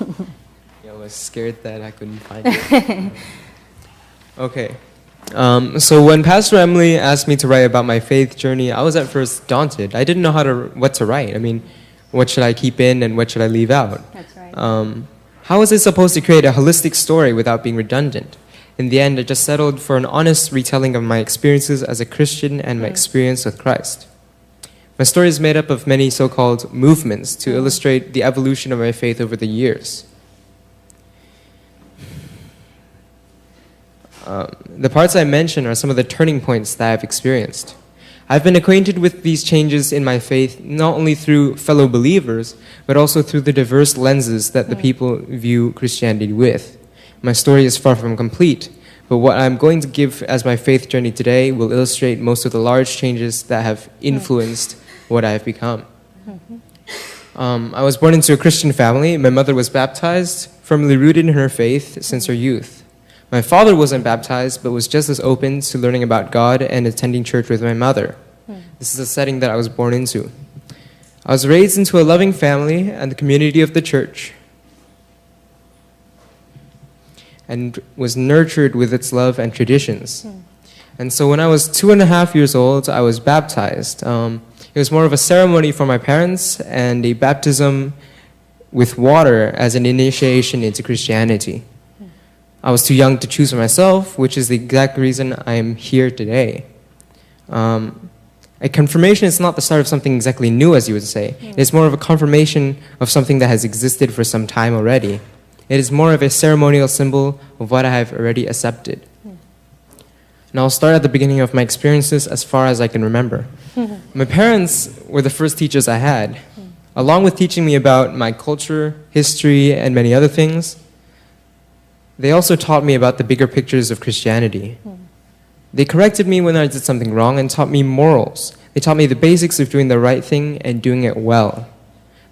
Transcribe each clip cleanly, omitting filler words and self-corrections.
Yeah, I was scared that I couldn't find it. Okay. So when Pastor Emily asked me to write about my faith journey, I was at first daunted. I didn't know what to write. I mean, what should I keep in and what should I leave out? That's right. How was I supposed to create a holistic story without being redundant? In the end, I just settled for an honest retelling of my experiences as a Christian and my experience with Christ. My story is made up of many so-called movements to illustrate the evolution of my faith over the years. The parts I mention are some of the turning points that I've experienced. I've been acquainted with these changes in my faith not only through fellow believers, but also through the diverse lenses that the people view Christianity with. My story is far from complete, but what I'm going to give as my faith journey today will illustrate most of the large changes that have influenced what I have become. I was born into a Christian family. My mother was baptized, firmly rooted in her faith since her youth. My father wasn't baptized, but was just as open to learning about God and attending church with my mother. This is a setting that I was born into. I was raised into a loving family and the community of the church, and was nurtured with its love and traditions. And so when I was 2.5 years old, I was baptized. It was more of a ceremony for my parents and a baptism with water as an initiation into Christianity. I was too young to choose for myself, which is the exact reason I am here today. A confirmation is not the start of something exactly new, as you would say. It's more of a confirmation of something that has existed for some time already. It is more of a ceremonial symbol of what I have already accepted. And I'll start at the beginning of my experiences as far as I can remember. My parents were the first teachers I had. Along with teaching me about my culture, history, and many other things, they also taught me about the bigger pictures of Christianity. They corrected me when I did something wrong and taught me morals. They taught me the basics of doing the right thing and doing it well.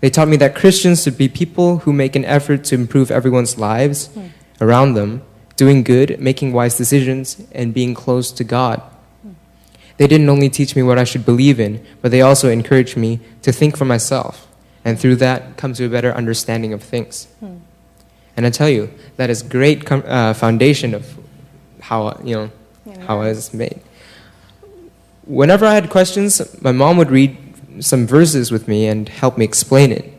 They taught me that Christians should be people who make an effort to improve everyone's lives around them, doing good, making wise decisions, and being close to God. They didn't only teach me what I should believe in, but they also encouraged me to think for myself, and through that come to a better understanding of things. And I tell you, that is great foundation of how I was made. Whenever I had questions, my mom would read some verses with me and help me explain it.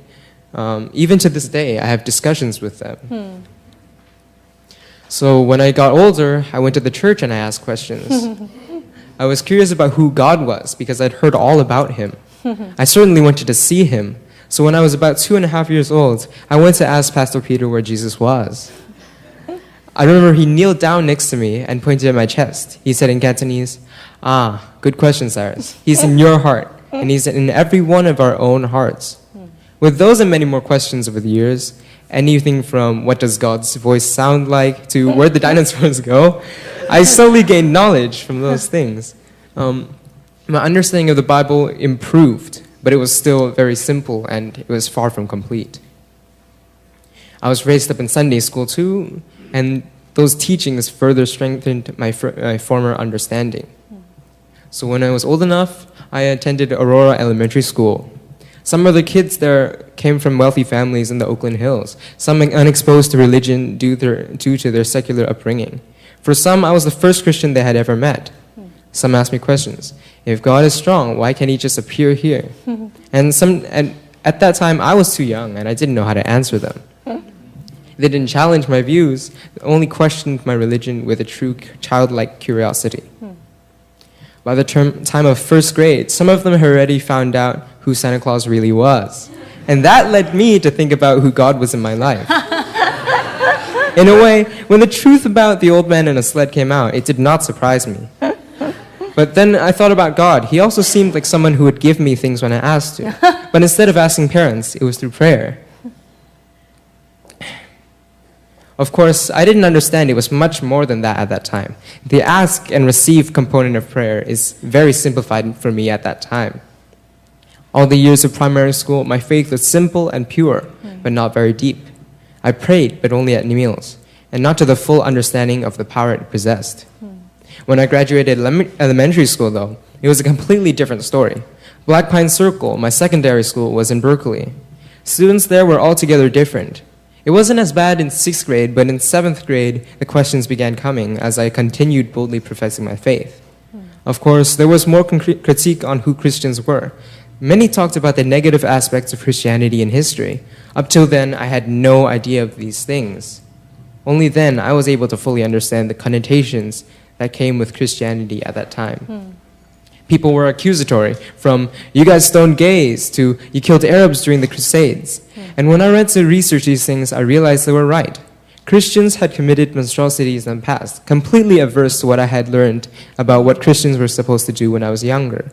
Even to this day, I have discussions with them. So when I got older, I went to the church and I asked questions. I was curious about who God was because I'd heard all about him. I certainly wanted to see him. So when I was about 2.5 years old, I went to ask Pastor Peter where Jesus was. I remember he kneeled down next to me and pointed at my chest. He said in Cantonese, good question, Cyrus. He's in your heart, and he's in every one of our own hearts. With those and many more questions over the years, anything from what does God's voice sound like to where the dinosaurs go, I slowly gained knowledge from those things. My understanding of the Bible improved, but it was still very simple and it was far from complete. I was raised up in Sunday school too, and those teachings further strengthened my former understanding. So when I was old enough, I attended Aurora Elementary School. Some of the kids there came from wealthy families in the Oakland Hills, some unexposed to religion due to their secular upbringing. For some, I was the first Christian they had ever met. Some asked me questions. If God is strong, why can't he just appear here? And at that time, I was too young and I didn't know how to answer them. They didn't challenge my views, they only questioned my religion with a true childlike curiosity. By the time of first grade, some of them had already found out who Santa Claus really was. And that led me to think about who God was in my life. In a way, when the truth about the old man in a sled came out, it did not surprise me. But then I thought about God. He also seemed like someone who would give me things when I asked to. But instead of asking parents, it was through prayer. Of course, I didn't understand it was much more than that at that time. The ask and receive component of prayer is very simplified for me at that time. All the years of primary school, my faith was simple and pure, but not very deep. I prayed, but only at meals, and not to the full understanding of the power it possessed. When I graduated elementary school, though, it was a completely different story. Black Pine Circle, my secondary school, was in Berkeley. Students there were altogether different. It wasn't as bad in 6th grade, but in 7th grade, the questions began coming as I continued boldly professing my faith. Of course, there was more critique on who Christians were. Many talked about the negative aspects of Christianity in history. Up till then, I had no idea of these things. Only then, I was able to fully understand the connotations that came with Christianity at that time. People were accusatory, from "you guys stoned gays" to "you killed Arabs during the Crusades." And when I read to research these things, I realized they were right. Christians had committed monstrosities in the past, completely averse to what I had learned about what Christians were supposed to do when I was younger.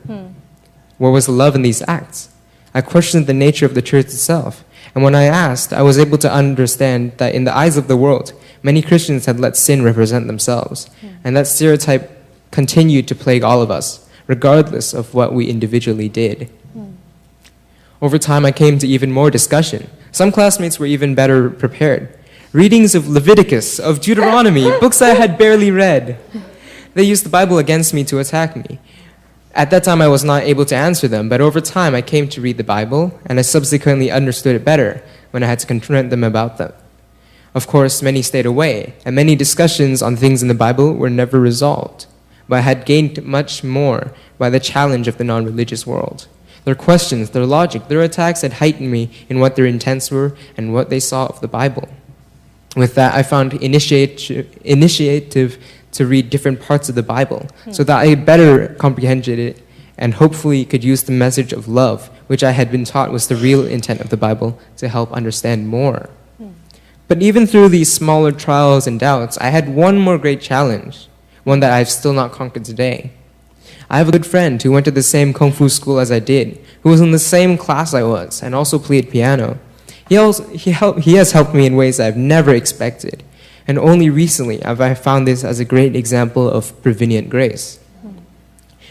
Where was the love in these acts? I questioned the nature of the church itself. And when I asked, I was able to understand that in the eyes of the world, many Christians had let sin represent themselves. And that stereotype continued to plague all of us, regardless of what we individually did. Over time, I came to even more discussion. Some classmates were even better prepared. Readings of Leviticus, of Deuteronomy, books I had barely read. They used the Bible against me to attack me. At that time, I was not able to answer them, but over time, I came to read the Bible, and I subsequently understood it better when I had to confront them about them. Of course, many stayed away, and many discussions on things in the Bible were never resolved. But I had gained much more by the challenge of the non-religious world. Their questions, their logic, their attacks had heightened me in what their intents were and what they saw of the Bible. With that, I found initiative to read different parts of the Bible so that I better comprehended it and hopefully could use the message of love, which I had been taught was the real intent of the Bible, to help understand more. But even through these smaller trials and doubts, I had one more great challenge, one that I've still not conquered today. I have a good friend who went to the same Kung Fu school as I did, who was in the same class I was, and also played piano. He has helped me in ways I've never expected, and only recently have I found this as a great example of prevenient grace.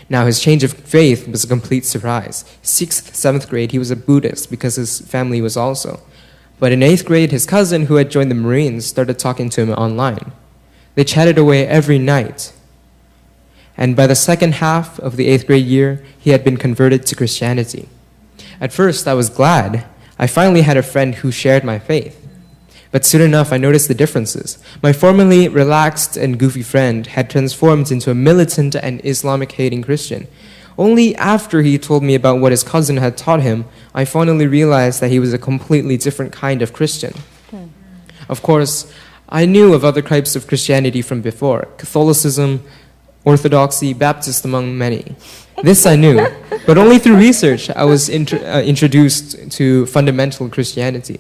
Now, his change of faith was a complete surprise. 6th, 7th grade, he was a Buddhist because his family was also. But in 8th grade, his cousin, who had joined the Marines, started talking to him online. They chatted away every night. And by the second half of the 8th grade year, he had been converted to Christianity. At first, I was glad. I finally had a friend who shared my faith. But soon enough, I noticed the differences. My formerly relaxed and goofy friend had transformed into a militant and Islamic-hating Christian. Only after he told me about what his cousin had taught him, I finally realized that he was a completely different kind of Christian. Of course, I knew of other types of Christianity from before: Catholicism, Orthodoxy, Baptist, among many. This I knew, but only through research I was introduced to fundamental Christianity.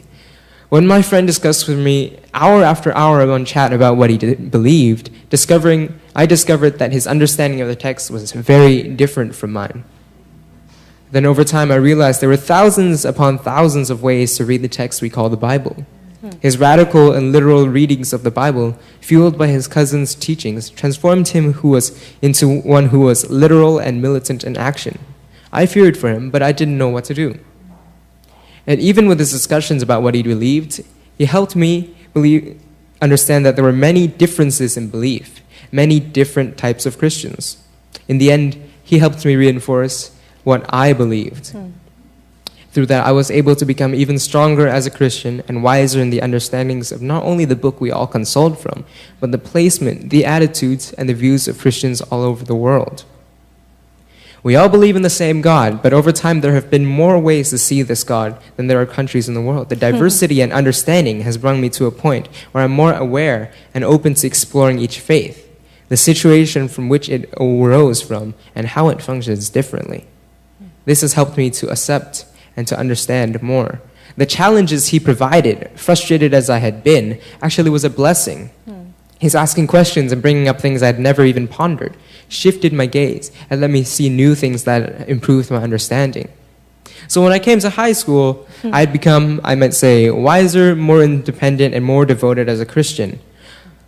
When my friend discussed with me hour after hour on chat about what he believed, I discovered that his understanding of the text was very different from mine. Then over time I realized there were thousands upon thousands of ways to read the text we call the Bible. His radical and literal readings of the Bible, fueled by his cousin's teachings, transformed him into one who was literal and militant in action. I feared for him, but I didn't know what to do. And even with his discussions about what he believed, he helped me understand that there were many differences in belief, many different types of Christians. In the end, he helped me reinforce what I believed. Through that, I was able to become even stronger as a Christian and wiser in the understandings of not only the book we all consult from, but the placement, the attitudes, and the views of Christians all over the world. We all believe in the same God, but over time there have been more ways to see this God than there are countries in the world. The diversity and understanding has brought me to a point where I'm more aware and open to exploring each faith, the situation from which it arose from, and how it functions differently. This has helped me to accept and to understand more. The challenges he provided, frustrated as I had been, actually was a blessing. His asking questions and bringing up things I had never even pondered shifted my gaze and let me see new things that improved my understanding. So when I came to high school, I had become, I might say, wiser, more independent, and more devoted as a Christian.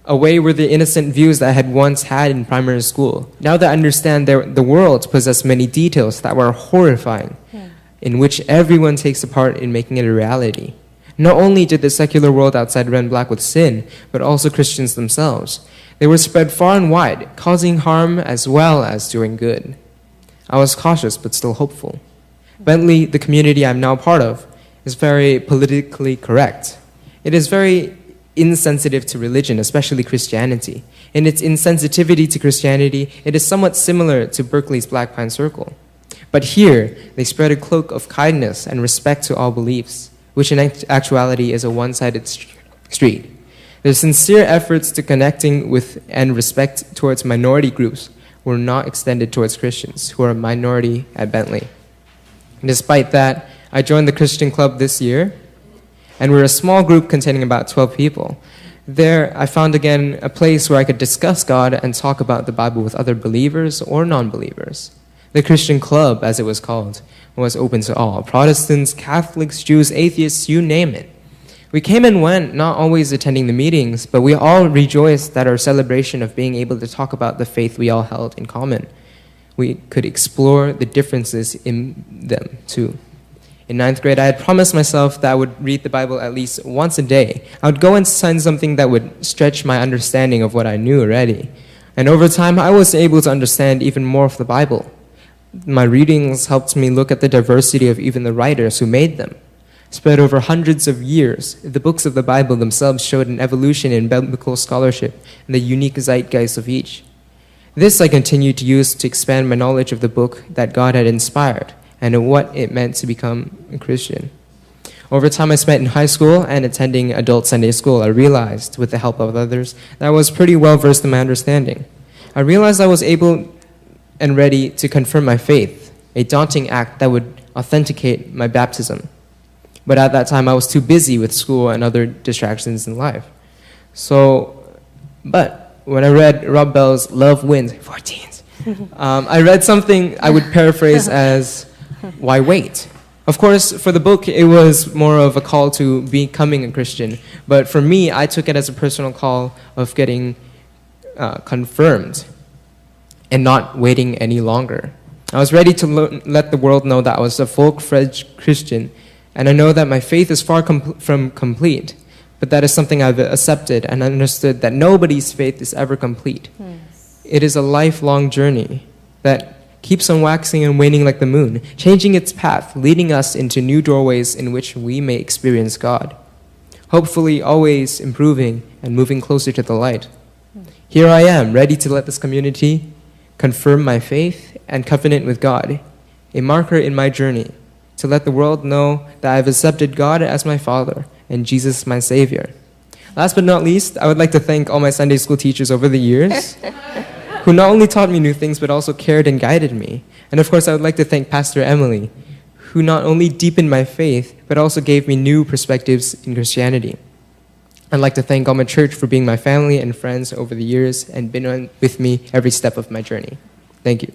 Away were the innocent views that I had once had in primary school. Now that I understand the world possessed many details that were horrifying, in which everyone takes a part in making it a reality. Not only did the secular world outside run black with sin, but also Christians themselves. They were spread far and wide, causing harm as well as doing good. I was cautious but still hopeful. Bentley, the community I'm now part of, is very politically correct. It is very insensitive to religion, especially Christianity. In its insensitivity to Christianity, it is somewhat similar to Berkeley's Black Pine Circle. But here, they spread a cloak of kindness and respect to all beliefs, which in actuality is a one-sided street. Their sincere efforts to connecting with and respect towards minority groups were not extended towards Christians, who are a minority at Bentley. Despite that, I joined the Christian Club this year, and we're a small group containing about 12 people. There, I found again a place where I could discuss God and talk about the Bible with other believers or non-believers. The Christian Club, as it was called, was open to all: Protestants, Catholics, Jews, atheists, you name it. We came and went, not always attending the meetings, but we all rejoiced at our celebration of being able to talk about the faith we all held in common. We could explore the differences in them, too. In 9th grade, I had promised myself that I would read the Bible at least once a day. I would go and find something that would stretch my understanding of what I knew already. And over time, I was able to understand even more of the Bible. My readings helped me look at the diversity of even the writers who made them. Spread over hundreds of years, the books of the Bible themselves showed an evolution in biblical scholarship and the unique zeitgeist of each. This I continued to use to expand my knowledge of the book that God had inspired and what it meant to become a Christian. Over time I spent in high school and attending adult Sunday school, I realized, with the help of others, that I was pretty well versed in my understanding. I realized I was able and ready to confirm my faith, a daunting act that would authenticate my baptism. But at that time, I was too busy with school and other distractions in life. But when I read Rob Bell's Love Wins, 14s, I read something I would paraphrase as, why wait? Of course, for the book, it was more of a call to becoming a Christian. But for me, I took it as a personal call of getting confirmed and not waiting any longer. I was ready to let the world know that I was a full-fledged Christian. And I know that my faith is far from complete, but that is something I've accepted and understood, that nobody's faith is ever complete. Yes. It is a lifelong journey that keeps on waxing and waning like the moon, changing its path, leading us into new doorways in which we may experience God, hopefully always improving and moving closer to the light. Here I am, ready to let this community confirm my faith and covenant with God, a marker in my journey, to let the world know that I've accepted God as my Father and Jesus my Savior. Last but not least, I would like to thank all my Sunday school teachers over the years who not only taught me new things but also cared and guided me. And of course, I would like to thank Pastor Emily, who not only deepened my faith but also gave me new perspectives in Christianity. I'd like to thank all my church for being my family and friends over the years and been with me every step of my journey. Thank you.